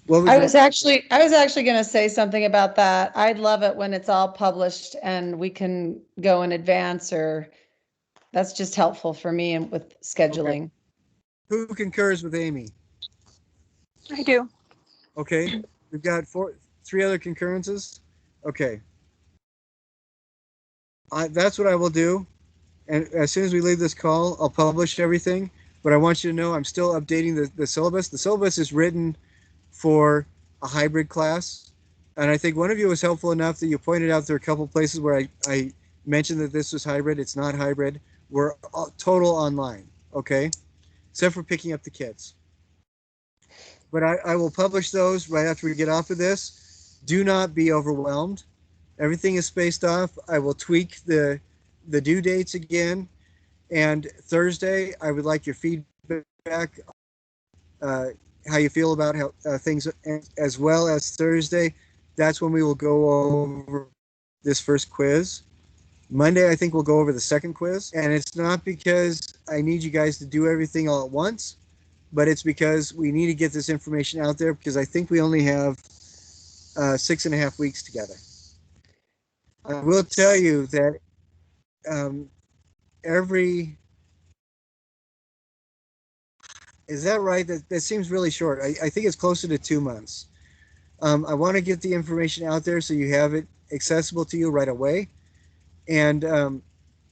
What would I you was actually going to say something about that. I'd love it when it's all published and we can go in advance, or that's just helpful for me and with scheduling. Who concurs with Amy? I do. Okay, we've got three other concurrences. Okay, that's what I will do. And as soon as we leave this call, I'll publish everything. But I want you to know I'm still updating the syllabus. The syllabus is written for a hybrid class. And I think one of you was helpful enough that you pointed out there are a couple places where I mentioned that this was hybrid. It's not hybrid. We're total online, okay? Except for picking up the kids. But I will publish those right after we get off of this. Do not be overwhelmed. Everything is spaced off. I will tweak the due dates again. And Thursday, I would like your feedback, how you feel about how things, as well as Thursday. That's when we will go over this first quiz. Monday, I think we'll go over the second quiz. And it's not because I need you guys to do everything all at once, but it's because we need to get this information out there because I think we only have 6.5 weeks together. I will tell you that is that right? That seems really short. I think it's closer to 2 months. I want to get the information out there so you have it accessible to you right away. And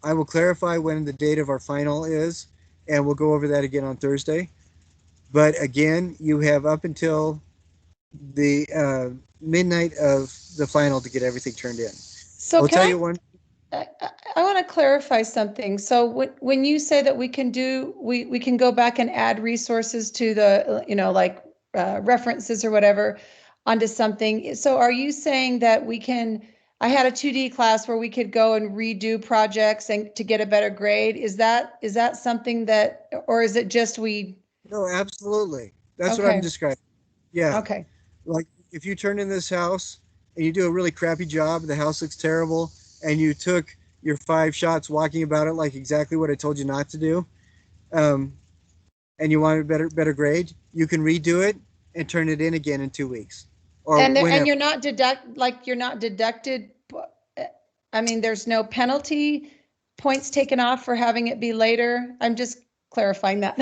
I will clarify when the date of our final is, and we'll go over that again on Thursday. But again, you have up until the midnight of the final to get everything turned in. So I'll tell you one. I want to clarify something. So when you say that we can go back and add resources to the, like references or whatever onto something. So are you saying that I had a 2D class where we could go and redo projects and to get a better grade. Is that something that, or is it just No, absolutely. That's what Okay. I'm describing. Yeah. Okay. Like if you turn in this house and you do a really crappy job, the house looks terrible, and you took your 5 shots walking about it like exactly what I told you not to do, and you want a better grade, you can redo it and turn it in again in 2 weeks. Or And whenever. you're not deducted. I mean, there's no penalty points taken off for having it be later. I'm just clarifying that.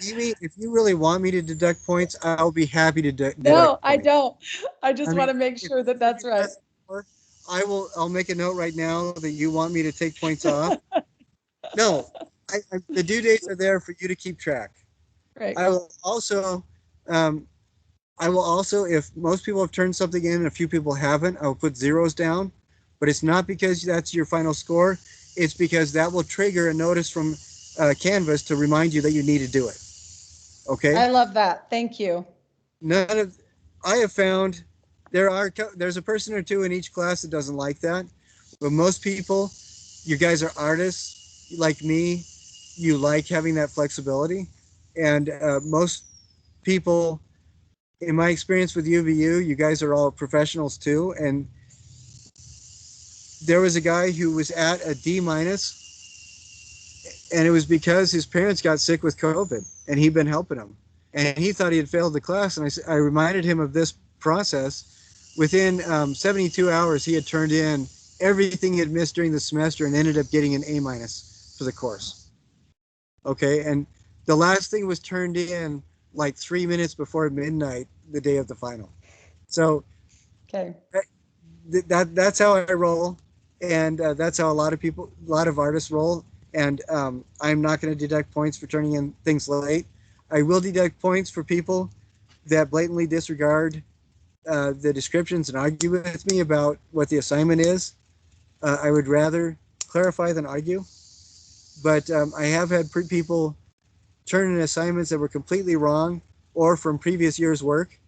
Amy, if you really want me to deduct points, I'll be happy to deduct No, points. I don't. I just I want to mean, make if sure that that's you right. ask for, I'll make a note right now that you want me to take points off. No, the due dates are there for you to keep track. Right. I will also, if most people have turned something in and a few people haven't, I will put zeros down. But it's not because that's your final score. It's because that will trigger a notice from Canvas to remind you that you need to do it. Okay. I love that. Thank you. I have found there's a person or two in each class that doesn't like that, but most people, you guys are artists like me, you like having that flexibility, and most people, in my experience with UVU, you guys are all professionals too, and there was a guy who was at a D minus, and it was because his parents got sick with COVID, and he'd been helping them. And he thought he had failed the class, and I reminded him of this process. Within 72 hours, he had turned in everything he had missed during the semester and ended up getting an A minus for the course. Okay, and the last thing was turned in like 3 minutes before midnight the day of the final. So Okay. that's how I roll, and that's how a lot of artists roll. And I'm not going to deduct points for turning in things late. I will deduct points for people that blatantly disregard the descriptions and argue with me about what the assignment is. I would rather clarify than argue. But I have had people turn in assignments that were completely wrong or from previous year's work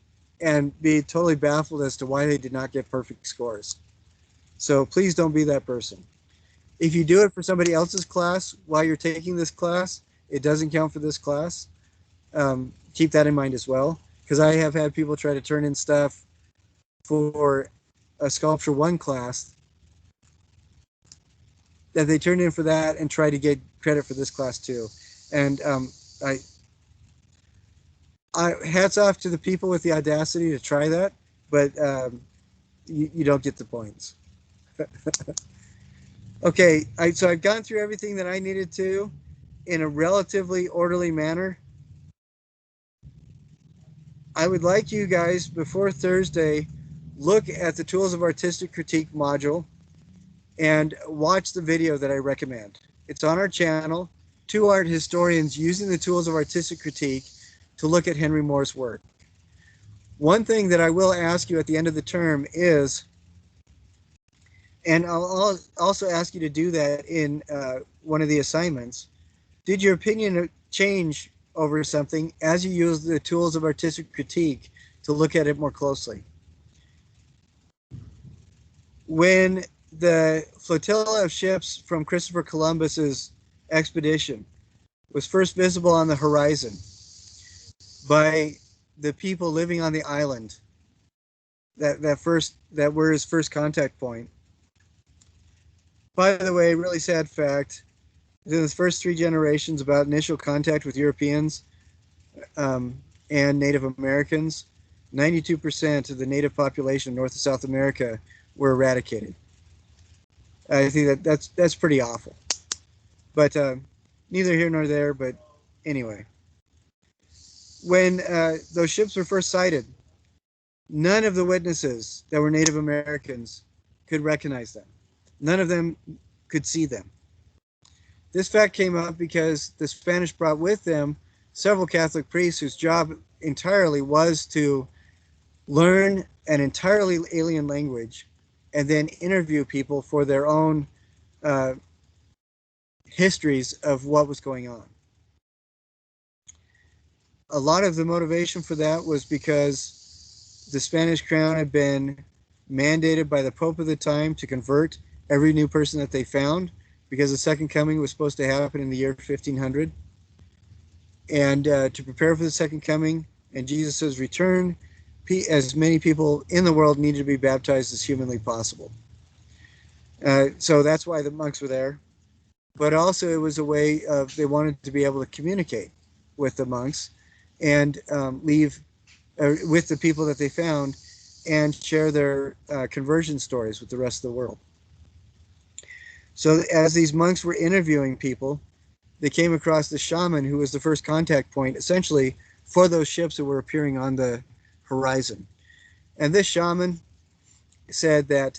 and be totally baffled as to why they did not get perfect scores. So please don't be that person. If you do it for somebody else's class while you're taking this class, it doesn't count for this class. Keep that in mind as well, because I have had people try to turn in stuff for a Sculpture 1 class that they turned in for that and try to get credit for this class too. And I hats off to the people with the audacity to try that, but you don't get the points. Okay, so I've gone through everything that I needed to in a relatively orderly manner. I would like you guys, before Thursday, look at the Tools of Artistic Critique module and watch the video that I recommend. It's on our channel, two art historians using the tools of artistic critique to look at Henry Moore's work. One thing that I will ask you at the end of the term is, and I'll also ask you to do that in one of the assignments, did your opinion change over something as you use the tools of artistic critique to look at it more closely? When the flotilla of ships from Christopher Columbus's expedition was first visible on the horizon by the people living on the island that were his first contact point. By the way, really sad fact, in his first 3 generations about initial contact with Europeans and Native Americans, 92% of the native population of North and South America were eradicated. I think that's pretty awful. But neither here nor there, but anyway. When those ships were first sighted, none of the witnesses that were Native Americans could recognize them. None of them could see them. This fact came up because the Spanish brought with them several Catholic priests whose job entirely was to learn an entirely alien language and then interview people for their own histories of what was going on. A lot of the motivation for that was because the Spanish crown had been mandated by the Pope of the time to convert every new person that they found, because the second coming was supposed to happen in the year 1500. And to prepare for the second coming and Jesus' return, as many people in the world needed to be baptized as humanly possible. So that's why the monks were there. But also it was a way of, they wanted to be able to communicate with the monks and leave with the people that they found and share their conversion stories with the rest of the world. So as these monks were interviewing people, they came across the shaman who was the first contact point, essentially, for those ships that were appearing on the horizon. And this shaman said that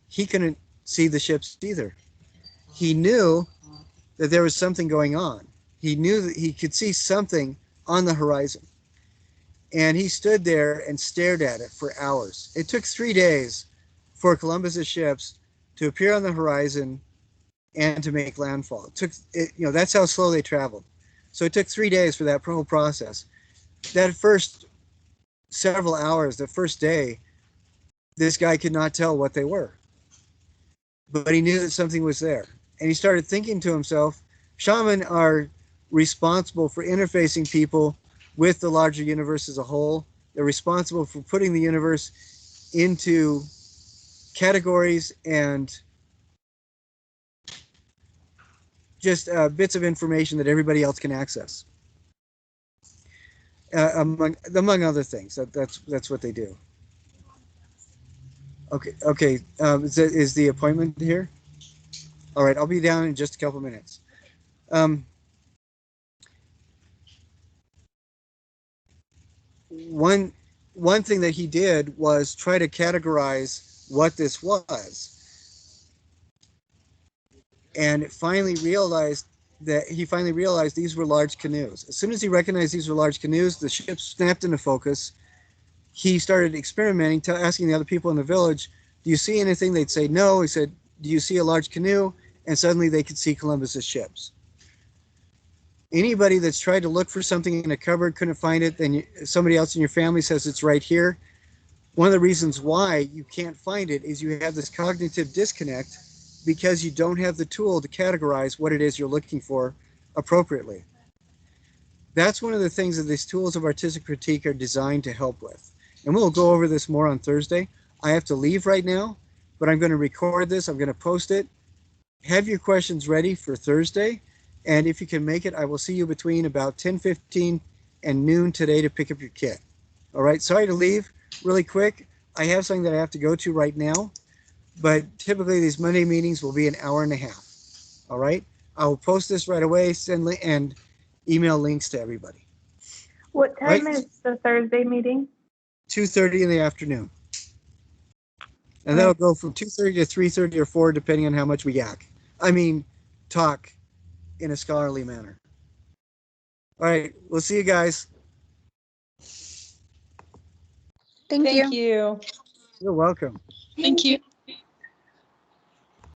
he couldn't see the ships either. He knew that there was something going on. He knew that he could see something on the horizon. And he stood there and stared at it for hours. It took 3 days for Columbus's ships to appear on the horizon and to make landfall. That's how slow they traveled. So it took 3 days for that whole process. That first several hours, the first day, this guy could not tell what they were. But he knew that something was there. And he started thinking to himself, shaman are responsible for interfacing people with the larger universe as a whole. They're responsible for putting the universe into categories and just bits of information that everybody else can access. Among other things, that's what they do. Okay, okay. Is the appointment here? All right, I'll be down in just a couple minutes. Um, one one thing that he did was try to categorize what this was, and finally realized these were large canoes. As soon as he recognized these were large canoes, the ship snapped into focus. He started experimenting, asking the other people in the village, "Do you see anything?" They'd say no. He said, "Do you see a large canoe?" And suddenly they could see Columbus's ships. Anybody that's tried to look for something in a cupboard, couldn't find it, then somebody else in your family says it's right here. One of the reasons why you can't find it is you have this cognitive disconnect because you don't have the tool to categorize what it is you're looking for appropriately. That's one of the things that these tools of artistic critique are designed to help with. And we'll go over this more on Thursday. I have to leave right now, but I'm going to record this. I'm going to post it. Have your questions ready for Thursday. And if you can make it, I will see you between about 10:15 and noon today to pick up your kit. All right. Sorry to leave really quick. I have something that I have to go to right now, but typically these Monday meetings will be an hour and a half. All right. I will post this right away, and email links to everybody. What All right. time is the Thursday meeting? 2:30 in the afternoon. And that'll go from 2:30 to 3:30 or 4, depending on how much we yak. I mean, talk in a scholarly manner. All right. We'll see you guys. Thank you. Thank you. You're welcome. Thank you.